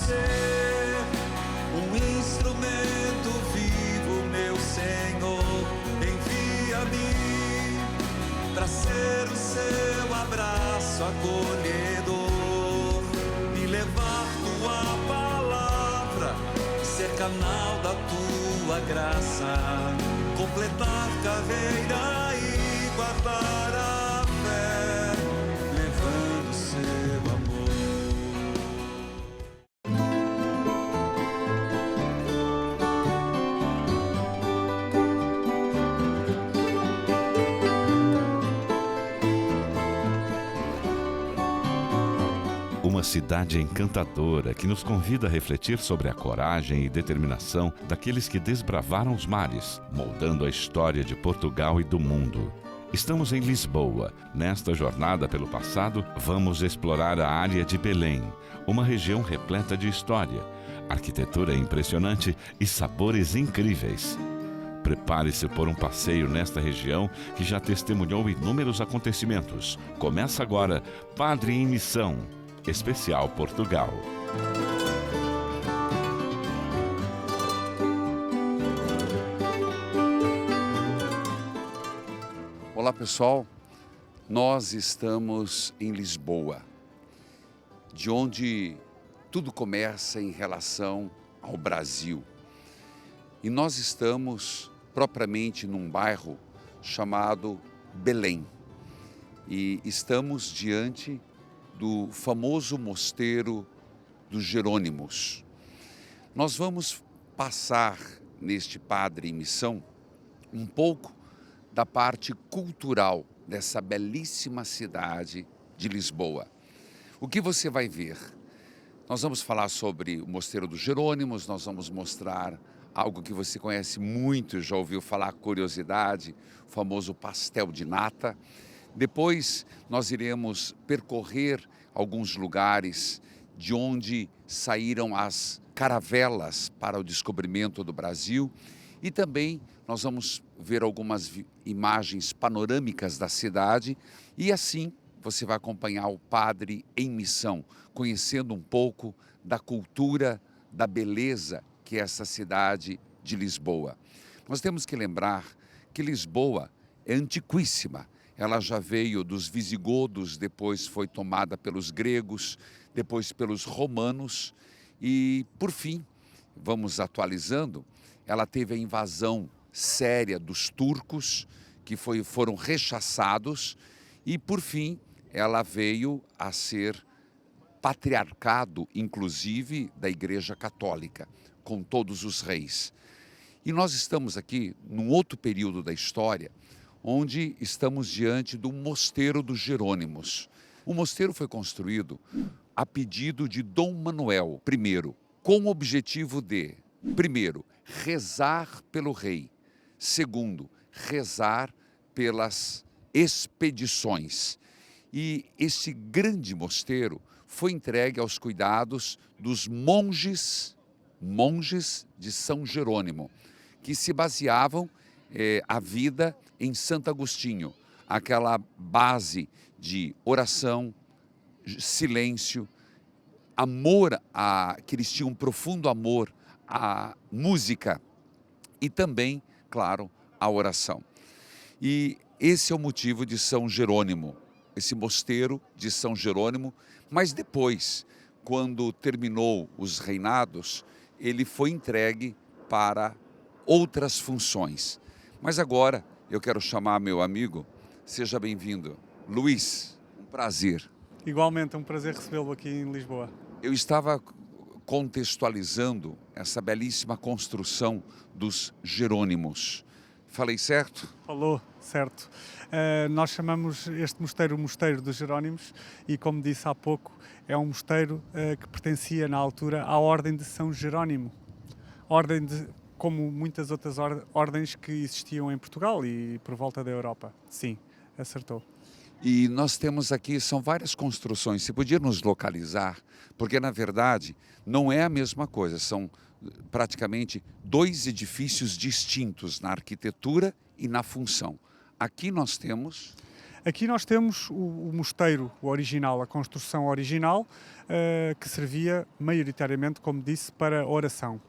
ser um instrumento vivo, meu Senhor. Envia-me para ser o seu abraço acolhedor, me levar tua palavra, ser canal da tua graça, completar carreira e guardar a fé, levando seu amor. Uma cidade encantadora que nos convida a refletir sobre a coragem e determinação daqueles que desbravaram os mares, moldando a história de Portugal e do mundo. Estamos em Lisboa. Nesta jornada pelo passado, vamos explorar a área de Belém, uma região repleta de história, arquitetura impressionante e sabores incríveis. Prepare-se por um passeio nesta região que já testemunhou inúmeros acontecimentos. Começa agora Padre em Missão, especial Portugal. Olá pessoal, nós estamos em Lisboa, de onde tudo começa em relação ao Brasil. E nós estamos propriamente num bairro chamado Belém. E estamos diante do famoso mosteiro dos Jerônimos. Nós vamos passar neste Padre em Missão um pouco da parte cultural dessa belíssima cidade de Lisboa. O que você vai ver? Nós vamos falar sobre o Mosteiro dos Jerônimos, nós vamos mostrar algo que você conhece muito, já ouviu falar, curiosidade, o famoso pastel de nata. Depois nós iremos percorrer alguns lugares de onde saíram as caravelas para o descobrimento do Brasil e também nós vamos ver algumas imagens panorâmicas da cidade e assim você vai acompanhar o Padre em Missão, conhecendo um pouco da cultura, da beleza que é essa cidade de Lisboa. Nós temos que lembrar que Lisboa é antiquíssima. Ela já veio dos visigodos, depois foi tomada pelos gregos, depois pelos romanos e, por fim, vamos atualizando, ela teve a invasão séria dos turcos, que foram rechaçados e, por fim, ela veio a ser patriarcado, inclusive, da Igreja Católica, com todos os reis. E nós estamos aqui num outro período da história, onde estamos diante do Mosteiro dos Jerônimos. O mosteiro foi construído a pedido de Dom Manuel I, com o objetivo de, primeiro, rezar pelo rei, segundo, rezar pelas expedições. E esse grande mosteiro foi entregue aos cuidados dos monges de São Jerônimo, que se baseavam a vida em Santo Agostinho, aquela base de oração, silêncio, amor, que eles tinham um profundo amor à música e também, claro, à oração. E esse é o motivo de São Jerônimo, esse mosteiro de São Jerônimo, mas depois, quando terminou os reinados, ele foi entregue para outras funções. Mas agora eu quero chamar meu amigo, seja bem-vindo, Luís, um prazer. Igualmente, é um prazer recebê-lo aqui em Lisboa. Eu estava contextualizando essa belíssima construção dos Jerônimos. Falei certo? Falou, certo. Nós chamamos este mosteiro o Mosteiro dos Jerônimos e, como disse há pouco, é um mosteiro que pertencia na altura à Ordem de São Jerónimo. Como muitas outras ordens que existiam em Portugal e por volta da Europa. Sim, acertou. E nós temos aqui, são várias construções, você podia nos localizar, porque na verdade não é a mesma coisa, são praticamente dois edifícios distintos na arquitetura e na função. Aqui nós temos... Aqui nós temos o mosteiro, o original, a construção original, que servia maioritariamente, como disse, para oração.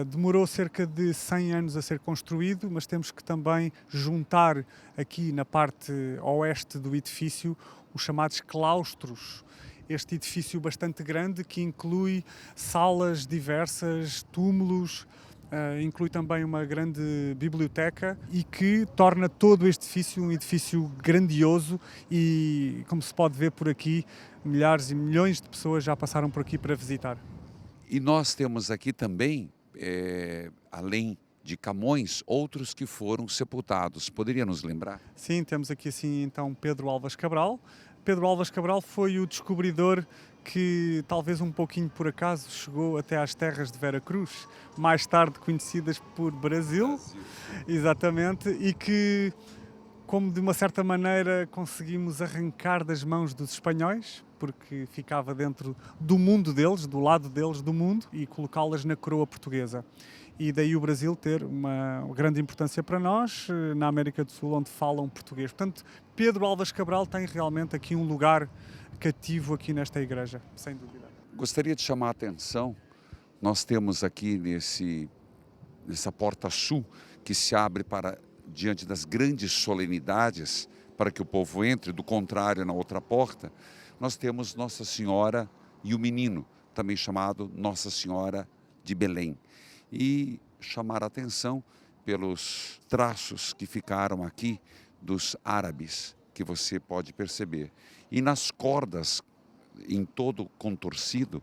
Demorou cerca de 100 anos a ser construído, mas temos que também juntar aqui na parte oeste do edifício os chamados claustros. Este edifício bastante grande que inclui salas diversas, túmulos, inclui também uma grande biblioteca e que torna todo este edifício um edifício grandioso e, como se pode ver por aqui, milhares e milhões de pessoas já passaram por aqui para visitar. E nós temos aqui também, além de Camões, outros que foram sepultados. Poderia nos lembrar? Sim, temos aqui assim então Pedro Álvares Cabral. Pedro Álvares Cabral foi o descobridor que, talvez um pouquinho por acaso, chegou até às terras de Vera Cruz, mais tarde conhecidas por Brasil. Exatamente, e que, como de uma certa maneira conseguimos arrancar das mãos dos espanhóis, porque ficava dentro do mundo deles, do lado deles do mundo, e colocá-las na coroa portuguesa. E daí o Brasil ter uma grande importância para nós, na América do Sul, onde falam português. Portanto, Pedro Álvares Cabral tem realmente aqui um lugar cativo aqui nesta igreja, sem dúvida. Gostaria de chamar a atenção, nós temos aqui nessa porta sul, que se abre para diante das grandes solenidades, para que o povo entre, do contrário, na outra porta, nós temos Nossa Senhora e o Menino, também chamado Nossa Senhora de Belém. E chamar a atenção pelos traços que ficaram aqui dos árabes, que você pode perceber. E nas cordas, em todo contorcido,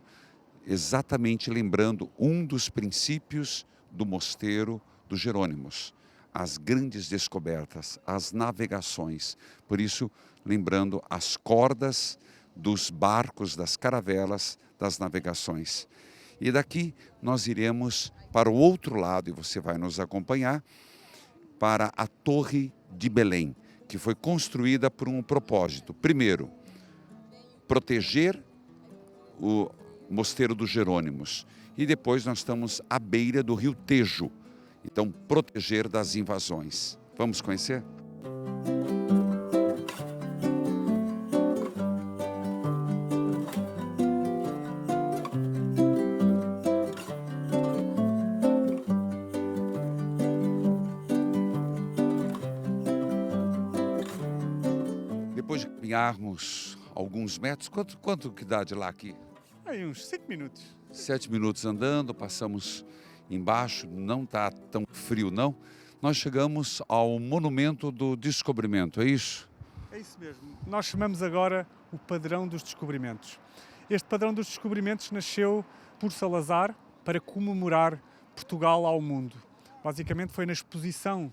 exatamente lembrando um dos princípios do mosteiro dos Jerônimos, as grandes descobertas, as navegações. Por isso, lembrando as cordas dos barcos, das caravelas, das navegações. E daqui nós iremos para o outro lado, e você vai nos acompanhar, para a Torre de Belém, que foi construída por um propósito. Primeiro, proteger o Mosteiro dos Jerônimos. E depois nós estamos à beira do rio Tejo. Então, proteger das invasões. Vamos conhecer? Depois de caminharmos alguns metros, quanto que dá de lá aqui? Aí uns 5 minutos. 7 minutos andando, passamos embaixo, não está tão frio não. Nós chegamos ao Monumento do Descobrimento, é isso? É isso mesmo. Nós chamamos agora o Padrão dos Descobrimentos. Este Padrão dos Descobrimentos nasceu por Salazar para comemorar Portugal ao mundo. Basicamente foi na exposição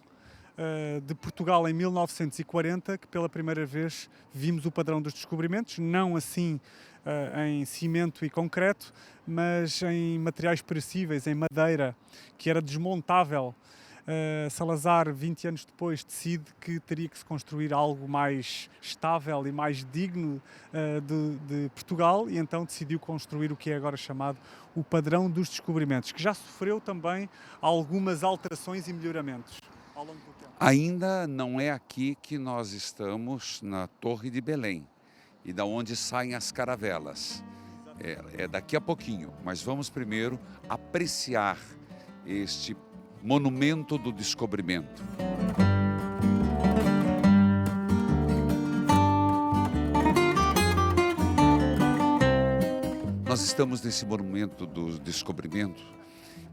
de Portugal em 1940 que pela primeira vez vimos o Padrão dos Descobrimentos, não assim em cimento e concreto, mas em materiais perecíveis, em madeira, que era desmontável. Salazar, 20 anos depois, decide que teria que se construir algo mais estável e mais digno de Portugal, e então decidiu construir o que é agora chamado o Padrão dos Descobrimentos, que já sofreu também algumas alterações e melhoramentos ao longo do tempo. Ainda não é aqui que nós estamos, na Torre de Belém, e da onde saem as caravelas. É daqui a pouquinho, mas vamos primeiro apreciar este Monumento do Descobrimento. Nós estamos nesse Monumento do Descobrimento,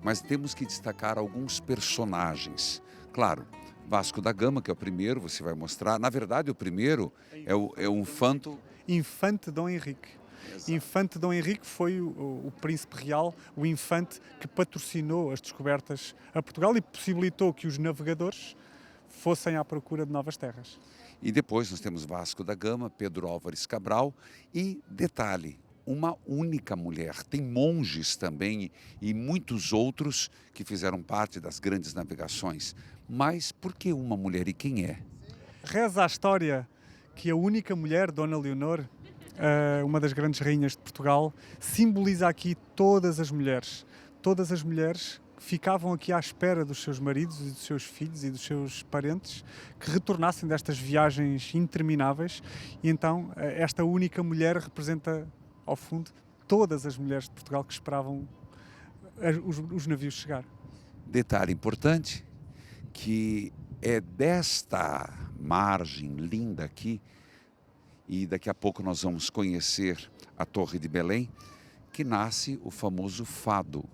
mas temos que destacar alguns personagens. Claro, Vasco da Gama, que é o primeiro, você vai mostrar. Na verdade, o primeiro é o Infante Dom Henrique. Exato. Infante Dom Henrique foi o príncipe real, o infante que patrocinou as descobertas a Portugal e possibilitou que os navegadores fossem à procura de novas terras. E depois nós temos Vasco da Gama, Pedro Álvares Cabral e, detalhe, uma única mulher. Tem monges também e muitos outros que fizeram parte das grandes navegações. Mas por que uma mulher e quem é? Reza a história que a única mulher, Dona Leonor, uma das grandes rainhas de Portugal, simboliza aqui todas as mulheres ficavam aqui à espera dos seus maridos e dos seus filhos e dos seus parentes que retornassem destas viagens intermináveis, e então esta única mulher representa, ao fundo, todas as mulheres de Portugal que esperavam os navios chegar. Detalhe importante, que é desta margem linda aqui, e daqui a pouco nós vamos conhecer a Torre de Belém, que nasce o famoso fado.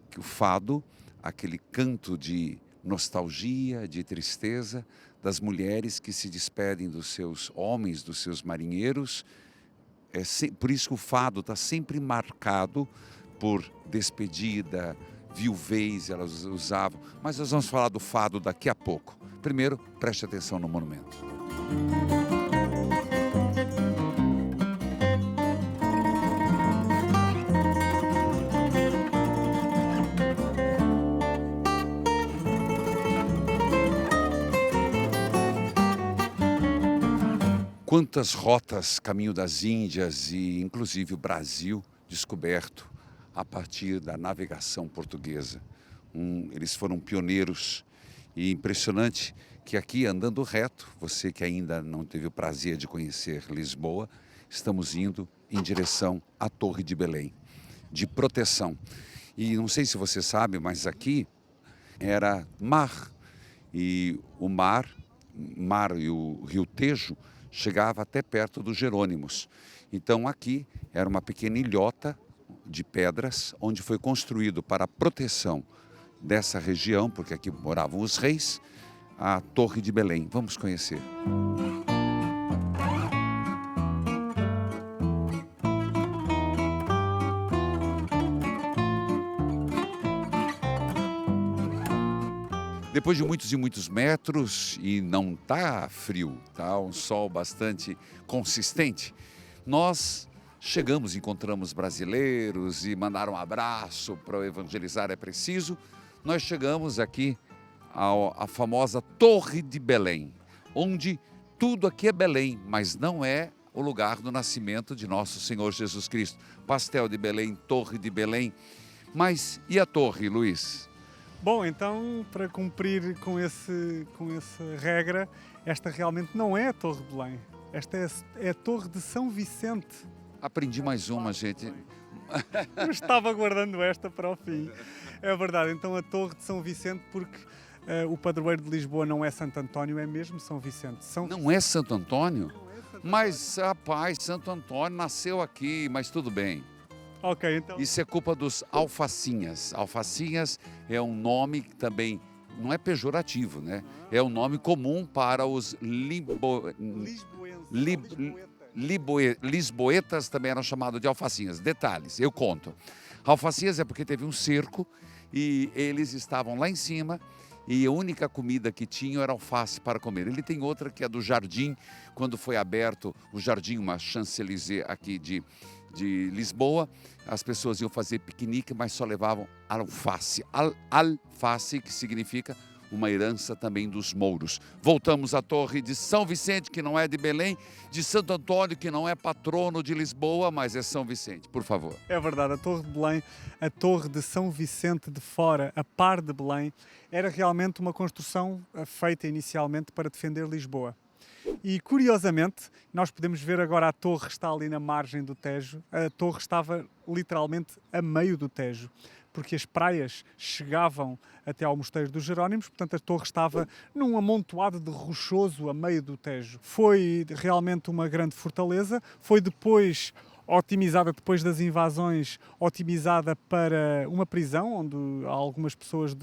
Que o fado, aquele canto de nostalgia, de tristeza, das mulheres que se despedem dos seus homens, dos seus marinheiros. Por isso que o fado está sempre marcado por despedida, viuvez, elas usavam. Mas nós vamos falar do fado daqui a pouco. Primeiro, preste atenção no monumento. Quantas rotas, caminho das Índias e inclusive o Brasil descoberto a partir da navegação portuguesa. Eles foram pioneiros, e impressionante que aqui, andando reto, você que ainda não teve o prazer de conhecer Lisboa, estamos indo em direção à Torre de Belém, de proteção. E não sei se você sabe, mas aqui era mar, e o mar e o rio Tejo chegava até perto dos Jerônimos. Então aqui era uma pequena ilhota de pedras, onde foi construído para a proteção dessa região, porque aqui moravam os reis, a Torre de Belém. Vamos conhecer. Depois de muitos e muitos metros, e não está frio, tá um sol bastante consistente, nós chegamos, encontramos brasileiros e mandaram um abraço para o Evangelizar é Preciso. Nós chegamos aqui à famosa Torre de Belém, onde tudo aqui é Belém, mas não é o lugar do nascimento de nosso Senhor Jesus Cristo. Pastel de Belém, Torre de Belém. Mas e a torre, Luiz? Bom, então, para cumprir com essa regra, esta realmente não é a Torre de Belém. Esta é a Torre de São Vicente. Aprendi mais uma, gente. Eu estava guardando esta para o fim. É verdade, então a Torre de São Vicente, porque o padroeiro de Lisboa não é Santo António, é mesmo São Vicente. Não é Santo Antônio? Mas, rapaz, Santo Antônio nasceu aqui, mas tudo bem. Ok, então... Isso é culpa dos alfacinhas. Alfacinhas é um nome que também não é pejorativo, né? É um nome comum para os lisboetas, também eram chamados de alfacinhas. Detalhes, eu conto. Alfacinhas é porque teve um cerco e eles estavam lá em cima e a única comida que tinham era alface para comer. Ele tem outra que é do jardim, quando foi aberto o jardim, uma Champs-Élysées aqui de Lisboa, as pessoas iam fazer piquenique, mas só levavam alface. Alface, que significa uma herança também dos mouros. Voltamos à Torre de São Vicente, que não é de Belém, de Santo Antônio, que não é patrono de Lisboa, mas é São Vicente, por favor. É verdade, a Torre de Belém, a Torre de São Vicente de Fora, a par de Belém, era realmente uma construção feita inicialmente para defender Lisboa. E, curiosamente, nós podemos ver agora a torre que está ali na margem do Tejo. A torre estava literalmente a meio do Tejo, porque as praias chegavam até ao Mosteiro dos Jerónimos, portanto a torre estava num amontoado de rochoso a meio do Tejo. Foi realmente uma grande fortaleza, foi depois otimizada, depois das invasões, otimizada para uma prisão, onde algumas pessoas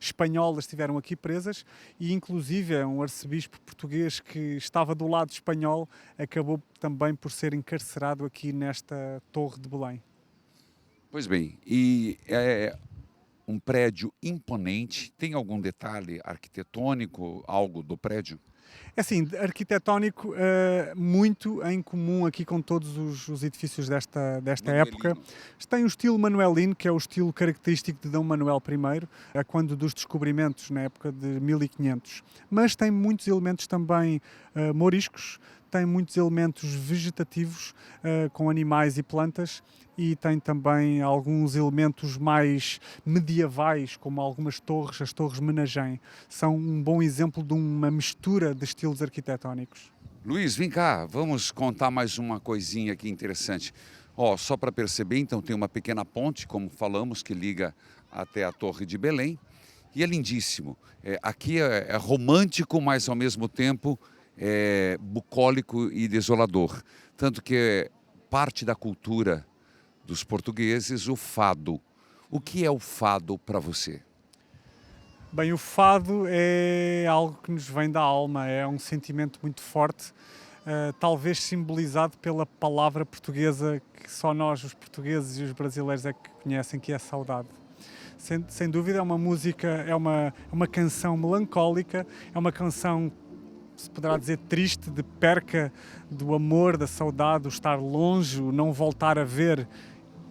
espanholas estiveram aqui presas, e inclusive um arcebispo português que estava do lado espanhol acabou também por ser encarcerado aqui nesta Torre de Belém. Pois bem, e é um prédio imponente. Tem algum detalhe arquitetônico, algo do prédio? É assim, arquitetónico, muito em comum aqui com todos os edifícios desta época. Tem o estilo manuelino, que é o estilo característico de D. Manuel I, quando dos descobrimentos, na época de 1500. Mas tem muitos elementos também moriscos, tem muitos elementos vegetativos, com animais e plantas, e tem também alguns elementos mais medievais, como algumas torres, as torres Menagem. São um bom exemplo de uma mistura de estilos arquitetónicos. Luiz, vem cá, vamos contar mais uma coisinha aqui interessante. Ó, só para perceber, então tem uma pequena ponte, como falamos, que liga até a Torre de Belém. E é lindíssimo. Aqui é romântico, mas ao mesmo tempo é bucólico e desolador. Tanto que é parte da cultura dos portugueses o fado. O que é o fado para você? Bem, o fado é algo que nos vem da alma, é um sentimento muito forte, talvez simbolizado pela palavra portuguesa que só nós, os portugueses e os brasileiros, é que conhecem, que é saudade. Sem dúvida é uma música, é uma canção melancólica, é uma canção, se poderá dizer, triste, de perca do amor, da saudade, o estar longe, o não voltar a ver,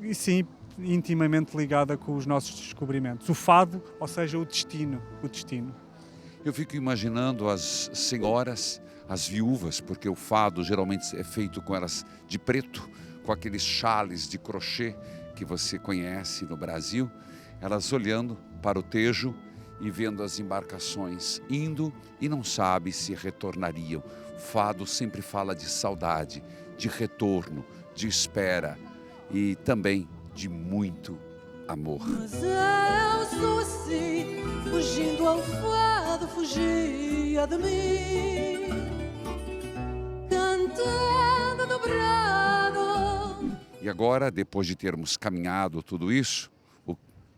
e sim, intimamente ligada com os nossos descobrimentos. O fado, ou seja, o destino. Eu fico imaginando as senhoras, as viúvas, porque o fado geralmente é feito com elas de preto, com aqueles chales de crochê que você conhece no Brasil, elas olhando para o Tejo e vendo as embarcações indo e não sabe se retornariam. O fado sempre fala de saudade, de retorno, de espera e também de muito amor. Mas eu sou assim, fugindo ao fado, fugia de mim, cantando dobrado. E agora, depois de termos caminhado tudo isso,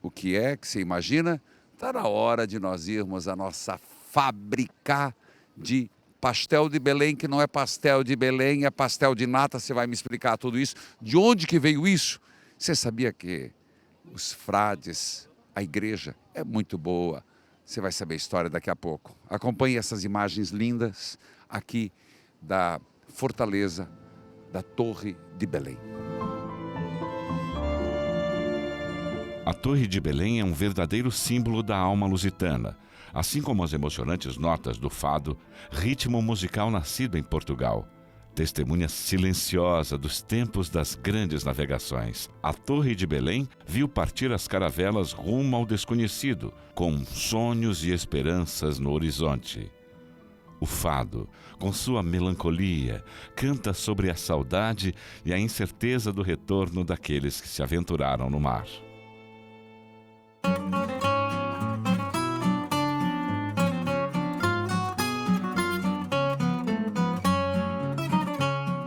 o que é que você imagina? Está na hora de nós irmos à nossa fábrica de pastel de Belém, que não é pastel de Belém, é pastel de nata. Você vai me explicar tudo isso. De onde que veio isso? Você sabia que os frades, a igreja é muito boa? Você vai saber a história daqui a pouco. Acompanhe essas imagens lindas aqui da fortaleza da Torre de Belém. A Torre de Belém é um verdadeiro símbolo da alma lusitana, assim como as emocionantes notas do fado, ritmo musical nascido em Portugal. Testemunha silenciosa dos tempos das grandes navegações, a Torre de Belém viu partir as caravelas rumo ao desconhecido, com sonhos e esperanças no horizonte. O fado, com sua melancolia, canta sobre a saudade e a incerteza do retorno daqueles que se aventuraram no mar.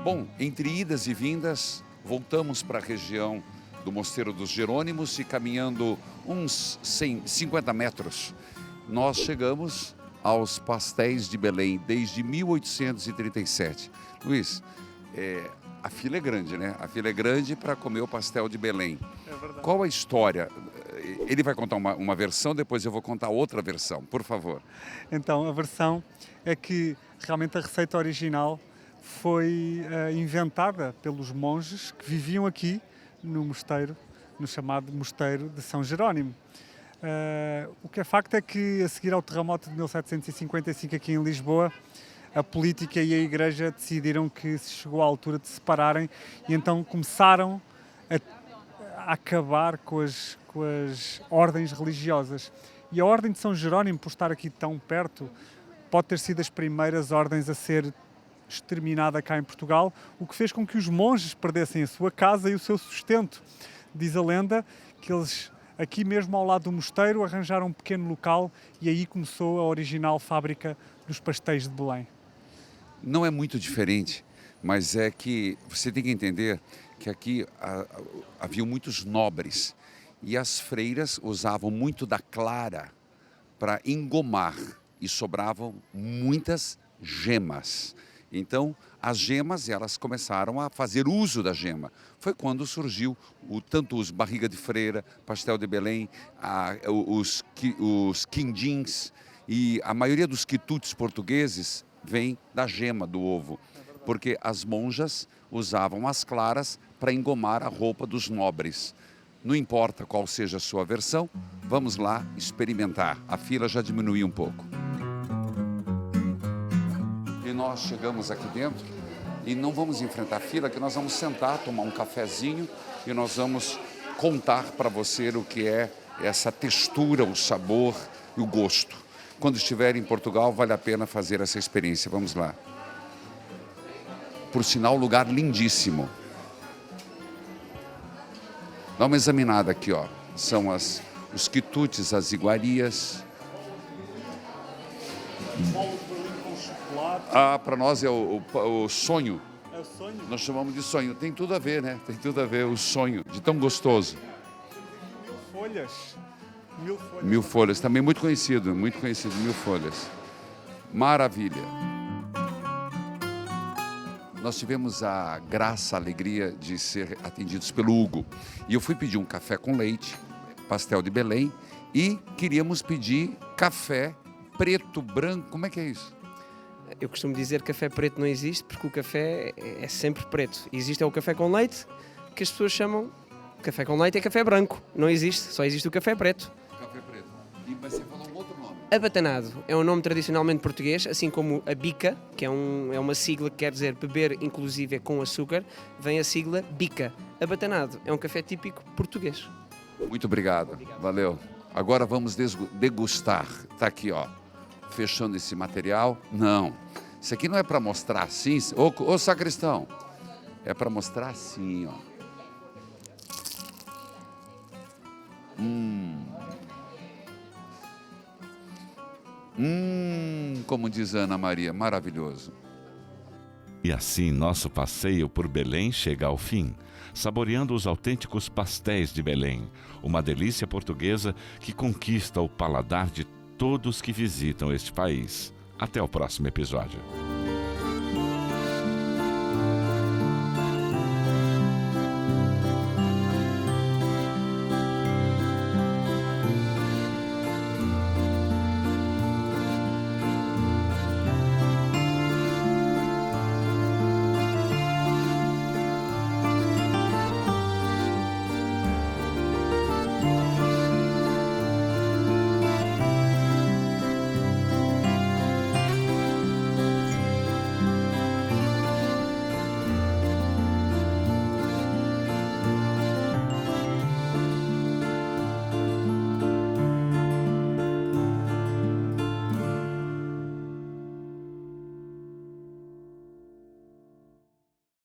Bom, entre idas e vindas, voltamos para a região do Mosteiro dos Jerônimos e caminhando uns 50 metros, nós chegamos aos pastéis de Belém desde 1837. Luiz, a fila é grande, né? A fila é grande para comer o pastel de Belém. É verdade. Qual a história? Ele vai contar uma versão, depois eu vou contar outra versão, por favor. Então, a versão é que realmente a receita original foi inventada pelos monges que viviam aqui no mosteiro, no chamado Mosteiro de São Jerónimo. O que é facto é que, a seguir ao terremoto de 1755 aqui em Lisboa, a política e a Igreja decidiram que se chegou à altura de se separarem e então começaram a acabar com as ordens religiosas. E a Ordem de São Jerónimo, por estar aqui tão perto, pode ter sido as primeiras ordens a ser exterminada cá em Portugal, o que fez com que os monges perdessem a sua casa e o seu sustento. Diz a lenda que eles, aqui mesmo ao lado do mosteiro, arranjaram um pequeno local e aí começou a original fábrica dos pastéis de Belém. Não é muito diferente, mas é que você tem que entender que aqui havia muitos nobres e as freiras usavam muito da clara para engomar e sobravam muitas gemas. Então, as gemas, elas começaram a fazer uso da gema. Foi quando surgiu tanto os barriga de freira, pastel de Belém, os quindins e a maioria dos quitutes portugueses vem da gema do ovo, porque as monjas usavam as claras para engomar a roupa dos nobres. Não importa qual seja a sua versão, vamos lá experimentar. A fila já diminuiu um pouco. E nós chegamos aqui dentro E não vamos enfrentar fila, que nós vamos sentar, tomar um cafezinho e nós vamos contar para você o que é essa textura, o sabor e o gosto. Quando estiver em Portugal, vale a pena fazer essa experiência. Vamos lá. Por sinal, lugar lindíssimo. Dá uma examinada aqui, ó. São os quitutes, as iguarias. Para nós é o sonho. É o sonho. Nós chamamos de sonho. Tem tudo a ver, né? Tem tudo a ver o sonho, de tão gostoso. 1000 folhas. 1000 folhas. 1000 folhas, também muito conhecido, 1000 folhas. Maravilha. Nós tivemos a graça, a alegria de ser atendidos pelo Hugo. E eu fui pedir um café com leite, pastel de Belém, e queríamos pedir café preto, branco. Como é que é isso? Eu costumo dizer que café preto não existe, porque o café é sempre preto. Existe o café com leite, que as pessoas chamam café com leite é café branco. Não existe, só existe o café preto. Café preto. Mas você falou um outro nome. Abatanado é um nome tradicionalmente português, assim como a bica, que é uma sigla que quer dizer beber inclusive com açúcar, vem a sigla bica. Abatanado é um café típico português. Muito obrigado. Valeu. Agora vamos degustar. Tá aqui, ó. Fechando esse material. Não. Isso aqui não é para mostrar assim. Ô sacristão. É para mostrar assim, ó. Como diz Ana Maria, maravilhoso. E assim nosso passeio por Belém chega ao fim, saboreando os autênticos pastéis de Belém, uma delícia portuguesa que conquista o paladar de todos que visitam este país. Até o próximo episódio.